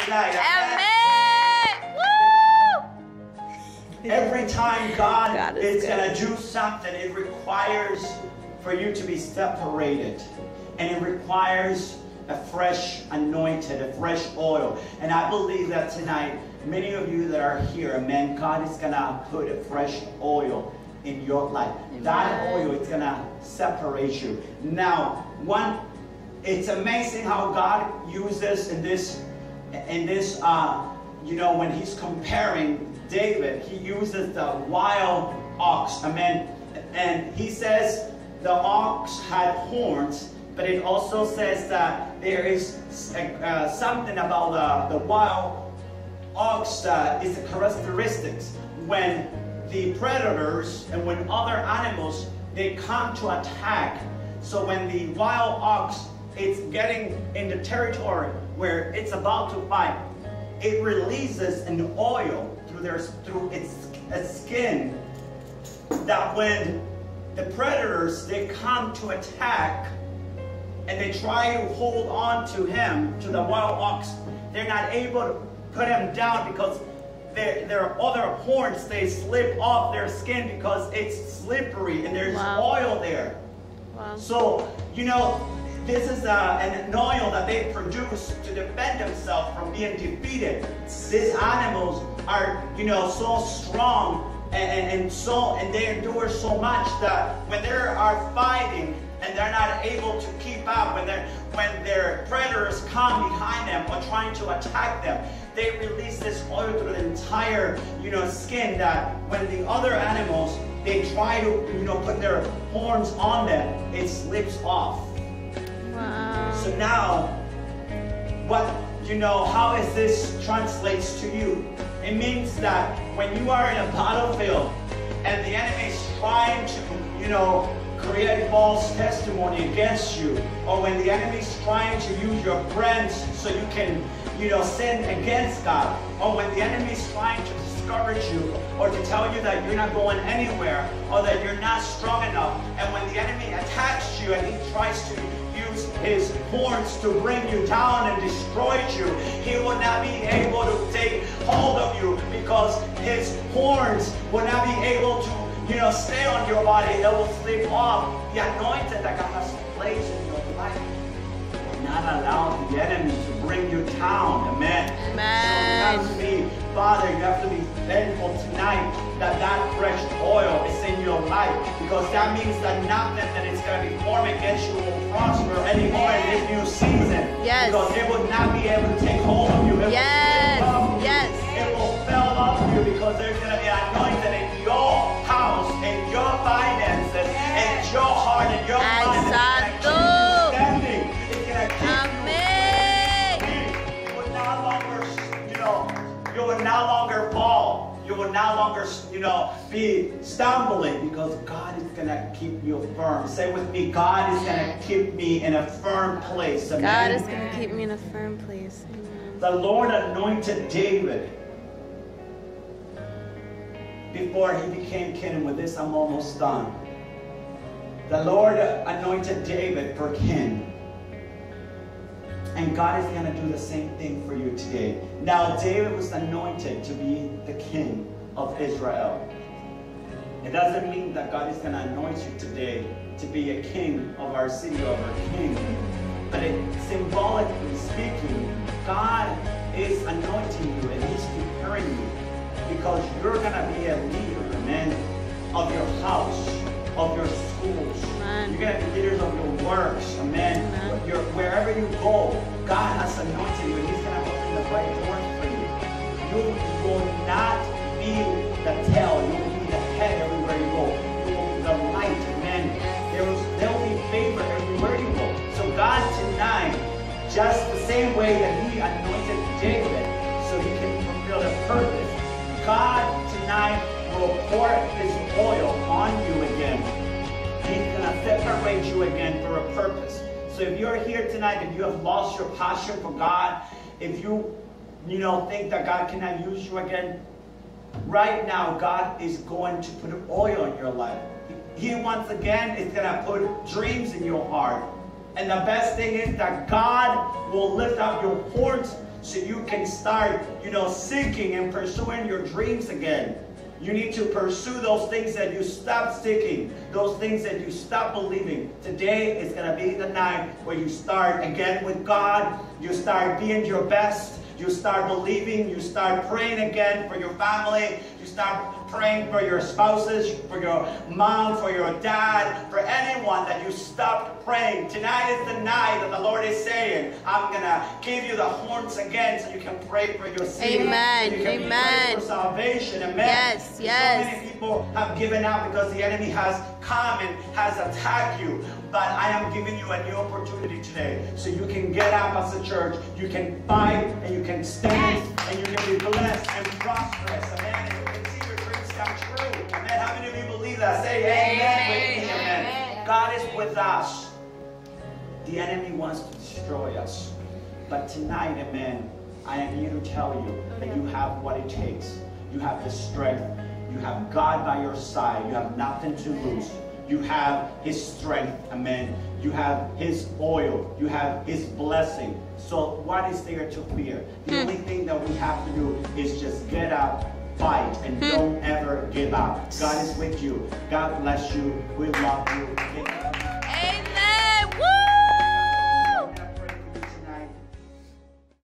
tonight. Amen. Woo! Every time God is going to do something, it requires for you to be separated. And it requires a fresh anointed, a fresh oil. And I believe that tonight, many of you that are here, amen, God is going to put a fresh oil in your life. Amen. That oil is going to separate you. Now, it's amazing how God uses in this, when he's comparing David, he uses the wild ox. Amen. And he says the ox had horns, but it also says that there is something about the wild ox that is a characteristics when the predators and when other animals, they come to attack. So when the wild ox is getting in the territory where it's about to fight, it releases an oil through its skin, that when the predators, they come to attack and they try to hold on to him, to the wild ox, they're not able to put him down because their other horns, they slip off their skin because it's slippery and there's oil there. Wow. So, this is an oil that they produce to defend themselves from being defeated. These animals are, so strong and they endure so much that when they are fighting and they're not able to keep up, when their predators come behind them or trying to attack them, they release this oil through the entire, skin, that when the other animals, they try to, put their horns on them, it slips off. Wow. So now, how is this translates to you? It means that when you are in a battlefield and the enemy is trying to, create false testimony against you, or when the enemy is trying to use your friends so you can, sin against God, or when the enemy is trying to discourage you or to tell you that you're not going anywhere or that you're not strong enough, and when the enemy attacks you and he tries to use his horns to bring you down and destroy you, he will not be able to take hold of you because his horns will not be able to stay on your body. It will slip off. The anointed that God has placed in your life will not allow the enemy to bring you down. Amen. Amen. So Father, you have to be thankful tonight that fresh oil is in your life, because that means that nothing that is going to be formed against you will prosper anymore in this new season. Yes. Because it will not be able to take hold of you. It will fill up you because there's going to be anointed in your house, in your finances, in your heart, in your mind. It's going to keep you standing. It's going to keep you. You will no longer, you will no longer fall. You will no longer, be stumbling, because God is going to keep you firm. Say with me, God is going to keep me in a firm place. Amen? God is going to keep me in a firm place. Amen. The Lord anointed David before he became king. And with this, I'm almost done. The Lord anointed David for king. And God is going to do the same thing for you today. Now, David was anointed to be the king of Israel. It doesn't mean that God is going to anoint you today to be a king of our city or our king. But symbolically speaking, God is anointing you and he's preparing you, because you're going to be a leader, amen, of your house, of your schools. Amen. You're going to be leaders of your works, amen. Wherever you go, God has anointed you and he's going to open the right doors for you. You will not be the tail, you will be the head everywhere you go. You will be the light, amen. There will be favor everywhere you go. So God tonight, just the same way that he anointed David so he can fulfill his purpose, God tonight will pour his oil on you again. He's going to separate you again for a purpose. So if you're here tonight and you have lost your passion for God, if you think that God cannot use you again, right now God is going to put oil in your life. He once again is going to put dreams in your heart. And the best thing is that God will lift up your horns so you can start, seeking and pursuing your dreams again. You need to pursue those things that you stopped seeking, those things that you stopped believing. Today is going to be the night where you start again with God. You start being your best. You start believing. You start praying again for your family. You start praying for your spouses, for your mom, for your dad, for anyone that you stopped praying. Tonight is the night that the Lord is saying, I'm going to give you the horns again so you can pray for your city. Amen. So you can pray for salvation. Amen. Yes, yes. So many people have given up because the enemy has come and has attacked you. But I am giving you a new opportunity today so you can get up as a church. You can fight and you can stand and you can be blessed and prosperous. Amen. And you can see your dreams come true. Amen. How many of you believe that? Say amen with me. Amen. God is with us. The enemy wants to destroy us. But tonight, amen, I am here to tell you that you have what it takes. You have the strength. You have God by your side. You have nothing to lose. You have His strength, amen. You have His oil. You have His blessing. So what is there to fear? The only thing that we have to do is just get up, fight, and don't ever give up. God is with you. God bless you. We love you. Amen. Woo!